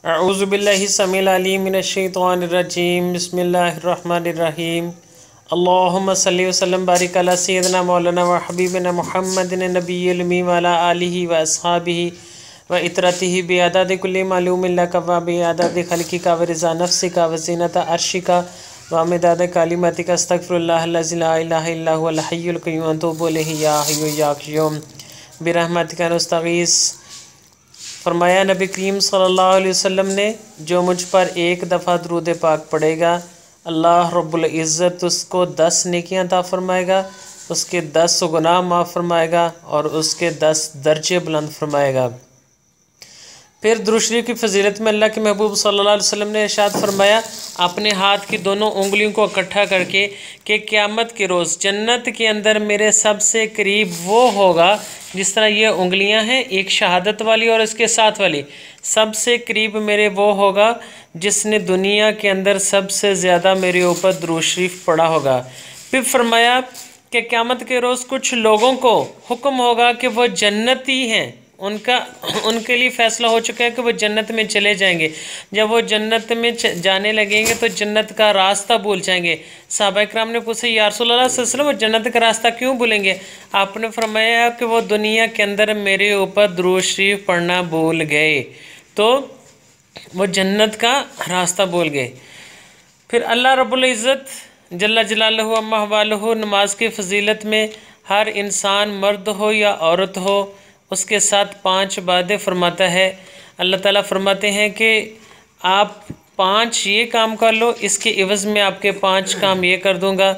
अऊज़ुबिल्लाहि समील अलीम मिनश्शैतानिर्रजीम बिस्मिल्लाहिर्रहमानिर्रहीम अल्लाहुम्मा सल्लि व सल्लिम बारिक अला सय्यिदिना मौलाना व हबीबिना मुहम्मदिन नबिय्यिल उम्मी व अला आलिहि व अस्हाबिहि व इतरतिहि बिअदद कुल्लि मालूमिन लक व बिअदद खल्क़िका व रिज़ा नफ्सिका व ज़ीनत अर्शिका व मिदाद कलिमातिका अस्तग़फिरुल्लाहल्लज़ी ला इलाहा इल्ला हुवल हय्युल क़य्यूम व अतूबु इलैहि या हय्यु या क़य्यूम बिरहमतिका नस्तगीस। फरमाया नबी करीम सल्लल्लाहु अलैहि वसल्लम ने, जो मुझ पर एक दफ़ा दरूद पाक पढ़ेगा अल्लाह रब्बुल इज़्ज़त उसको 10 नेकियां अता फरमाएगा, उसके 10 गुनाह माफ़ फरमाएगा और उसके 10 दर्जे बुलंद फरमाएगा। फिर दुरूद शरीफ की फ़जीलत में अल्लाह के महबूब सल्लल्लाहु अलैहि वसल्लम ने इरशाद फरमाया, अपने हाथ की दोनों उंगलियों को इकट्ठा करके कि क़यामत के रोज़ जन्नत के अंदर मेरे सबसे करीब वो होगा, जिस तरह ये उंगलियां हैं एक शहादत वाली और इसके साथ वाली, सबसे करीब मेरे वो होगा जिसने दुनिया के अंदर सबसे ज़्यादा मेरे ऊपर दुरूद शरीफ पढ़ा होगा। फिर फरमाया कि क़यामत के रोज़ कुछ लोगों को हुक्म होगा कि वो जन्नती हैं, उनके लिए फ़ैसला हो चुका है कि वो जन्नत में चले जाएंगे। जब वो जन्नत में जाने लगेंगे तो जन्नत का रास्ता भूल जाएंगे। सहाबा इकराम ने पूछा, या रसूलल्लाह सल्लल्लाहु अलैहि वसल्लम, वो जन्नत का रास्ता क्यों भूलेंगे? आपने फरमाया कि वो दुनिया के अंदर मेरे ऊपर दुरूद शरीफ पढ़ना भूल गए, तो वो जन्नत का रास्ता भूल गए। फिर अल्लाह रब्बुल इज़्ज़त जल्ला जलालहू अम्मा वालहू नमाज की फ़जीलत में हर इंसान मर्द हो या औरत हो उसके साथ 5 बातें फरमाता है। अल्लाह ताला फरमाते हैं कि आप 5 ये काम कर लो, इसके इवज़ में आपके 5 काम ये कर दूंगा।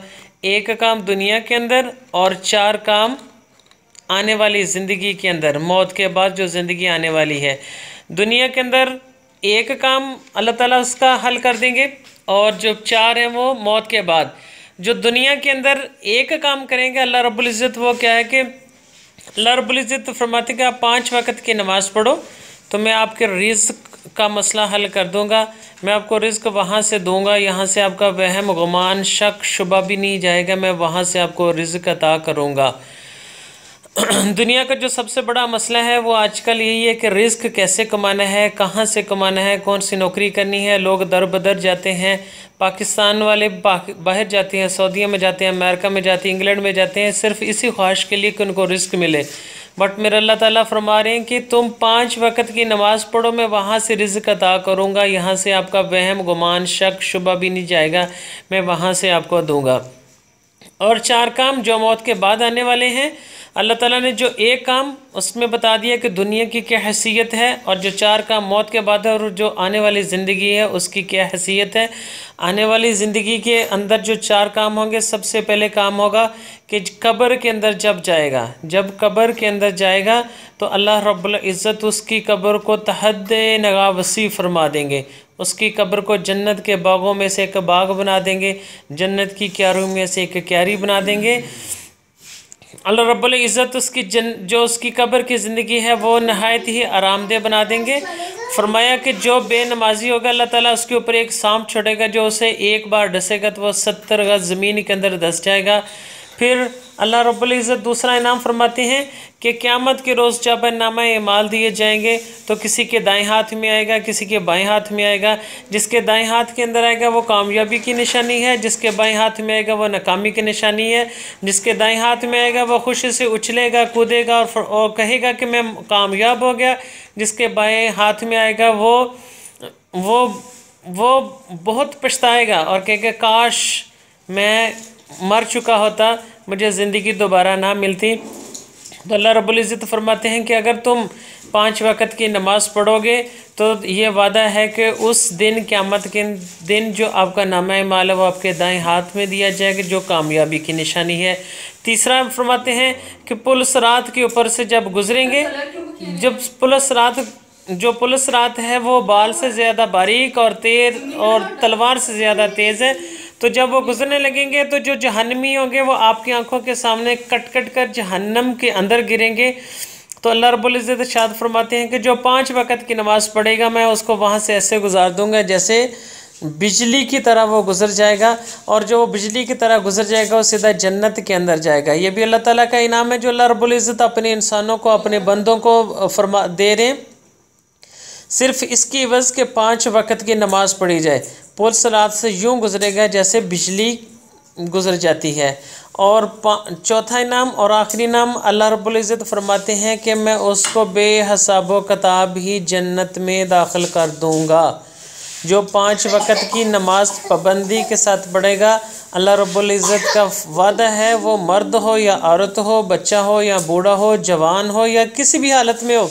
एक काम दुनिया के अंदर और 4 काम आने वाली ज़िंदगी के अंदर, मौत के बाद जो ज़िंदगी आने वाली है। दुनिया के अंदर एक काम अल्लाह ताला उसका हल कर देंगे और जो 4 हैं वो मौत के बाद। जो दुनिया के अंदर एक काम करेंगे अल्लाह रब्बुल इज़्ज़त, वो क्या है कि अल्लाह रब्बुल इज़्ज़त फरमाते कि आप 5 वक़्त की नमाज़ पढ़ो तो मैं आपके रिज़्क़ का मसला हल कर दूंगा, मैं आपको रिज़्क़ वहाँ से दूंगा, यहाँ से आपका वहम गुमान शक शुबा भी नहीं जाएगा, मैं वहाँ से आपको रिज़्क़ अता करूँगा। दुनिया का जो सबसे बड़ा मसला है वो आजकल यही है कि रिज़्क़ कैसे कमाना है, कहाँ से कमाना है, कौन सी नौकरी करनी है। लोग दर बदर जाते हैं, पाकिस्तान वाले बाहर जाते हैं, सऊदीया में जाते हैं, अमेरिका में जाते हैं, इंग्लैंड में जाते हैं, सिर्फ इसी ख्वाहिश के लिए कि उनको रिज़्क़ मिले। बट मेरा अल्लाह ताला फरमा रहे हैं कि तुम 5 वक़्त की नमाज़ पढ़ो, मैं वहाँ से रिज़्क़ अता करूँगा, यहाँ से आपका वहम गुमान शक शुबा भी नहीं जाएगा, मैं वहाँ से आपको दूँगा। और 4 काम जो मौत के बाद आने वाले हैं, अल्लाह ताला ने जो एक काम उसमें बता दिया कि दुनिया की क्या हैसियत है, और जो 4 काम मौत के बाद है और जो आने वाली ज़िंदगी है उसकी क्या हैसियत है। आने वाली ज़िंदगी के अंदर जो 4 काम होंगे, सबसे पहले काम होगा कि कब्र के अंदर जब कब्र के अंदर जाएगा तो अल्लाह रब्बुल इज़्ज़त उसकी कब्र को तहद नगा वसी फरमा देंगे, उसकी कब्र को जन्नत के बागों में से एक बाग बना देंगे, जन्नत की क्यारियों में से एक क्यारी बना देंगे। अल्लाह रब्बुल इज़्ज़त जो उसकी कब्र की ज़िंदगी है वो नहायत ही आरामदेह बना देंगे। फरमाया कि जो बेनमाजी होगा अल्लाह ताला उसके ऊपर एक सांप छोड़ेगा, जो उसे एक बार डसेगा तो वह 70 गज ज़मीन के अंदर धस जाएगा। फिर अल्लाह रब्बुल इज़्ज़त दूसरा इनाम फरमाते हैं कि क़यामत के रोज़ जब नामा एमाल दिए जाएंगे तो किसी के दाएं हाथ में आएगा, किसी के बाएं हाथ में आएगा। जिसके दाएं हाथ के अंदर आएगा वो कामयाबी की निशानी है, जिसके बाएं हाथ में आएगा वो नाकामी की निशानी है। जिसके दाएं हाथ में आएगा वो खुशी से उछलेगा, कूदेगा और कहेगा कि मैं कामयाब हो गया। जिसके बाएं हाथ में आएगा वो बहुत पछताएगा और कहेगा काश मैं मर चुका होता, मुझे ज़िंदगी दोबारा ना मिलती। तो अल्लाह रब्बुल इज़्ज़त फरमाते हैं कि अगर तुम 5 वक़्त की नमाज़ पढ़ोगे तो ये वादा है कि उस दिन क़यामत के दिन जो आपका नामा एमाल है वो आपके दाएं हाथ में दिया जाएगा, जो कामयाबी की निशानी है। तीसरा फरमाते हैं कि पुल सिरात के ऊपर से जब गुजरेंगे, जो पुल सिरात है वो बाल से ज़्यादा बारीक और तेज़ और तलवार से ज़्यादा तेज़ है। तो जब वो गुजरने लगेंगे तो जो जहन्नमी होंगे वो आपकी आंखों के सामने कट कट कर जहन्नम के अंदर गिरेंगे। तो अल्लाह रब्बुल इज़्ज़त इरशाद फरमाते हैं कि जो 5 वक़्त की नमाज़ पढ़ेगा मैं उसको वहाँ से ऐसे गुजार दूँगा जैसे बिजली की तरह वो गुजर जाएगा, और जो वो बिजली की तरह गुजर जाएगा वो सीधा जन्नत के अंदर जाएगा। ये भी अल्लाह ताला का इनाम है जो अल्लाह रब्बुल इज़्ज़त अपने इंसानों को, अपने बंदों को दे रहे हैं। सिर्फ इसकी एवज़ के 5 वक़्त की नमाज़ पढ़ी जाए। पुलिस रात से यूँ गुजरेगा जैसे बिजली गुजर जाती है। और चौथा इनाम और आखिरी इनाम, अल्लाह रब्बुल इज़्ज़त फरमाते हैं कि मैं उसको बेहिसाब किताब ही जन्नत में दाखिल कर दूँगा। जो 5 वक़्त की नमाज पाबंदी के साथ पढ़ेगा, अल्लाह रब्बुल इज़्ज़त का वादा है, वो मर्द हो या औरत हो, बच्चा हो या बूढ़ा हो, जवान हो या किसी भी हालत में हो,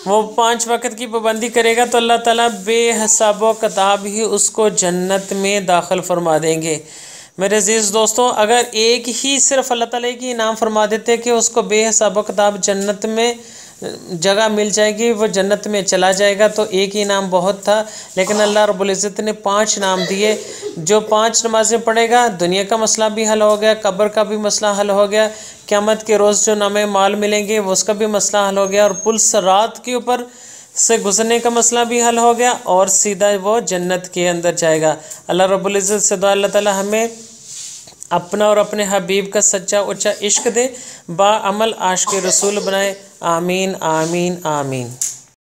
वो 5 वक़्त की पाबंदी करेगा तो अल्लाह ताला बेहिसाब किताब ही उसको जन्नत में दाखिल फरमा देंगे। मेरे अज़ीज़ दोस्तों, अगर एक ही सिर्फ अल्लाह ताला की इनाम फरमा देते कि उसको बेहिसाब किताब जन्नत में जगह मिल जाएगी, वो जन्नत में चला जाएगा, तो एक ही इनाम बहुत था। लेकिन अल्लाह रब्बुल इज़्ज़त ने 5 इनाम दिए। जो 5 नमाज़ें पढ़ेगा, दुनिया का मसला भी हल हो गया, कब्र का भी मसला हल हो गया, क़यामत के रोज़ जो नामे माल मिलेंगे वो उसका भी मसला हल हो गया, और पुलिस रात के ऊपर से गुजरने का मसला भी हल हो गया, और सीधा वो जन्नत के अंदर जाएगा। अल्लाह रब्बुल इज़्ज़त से दुआ अल्लाह ताला हमें अपना और अपने हबीब का सच्चा उच्चा इश्क दे, बाअमल आशिक़ रसूल बनाए। आमीन आमीन आमीन।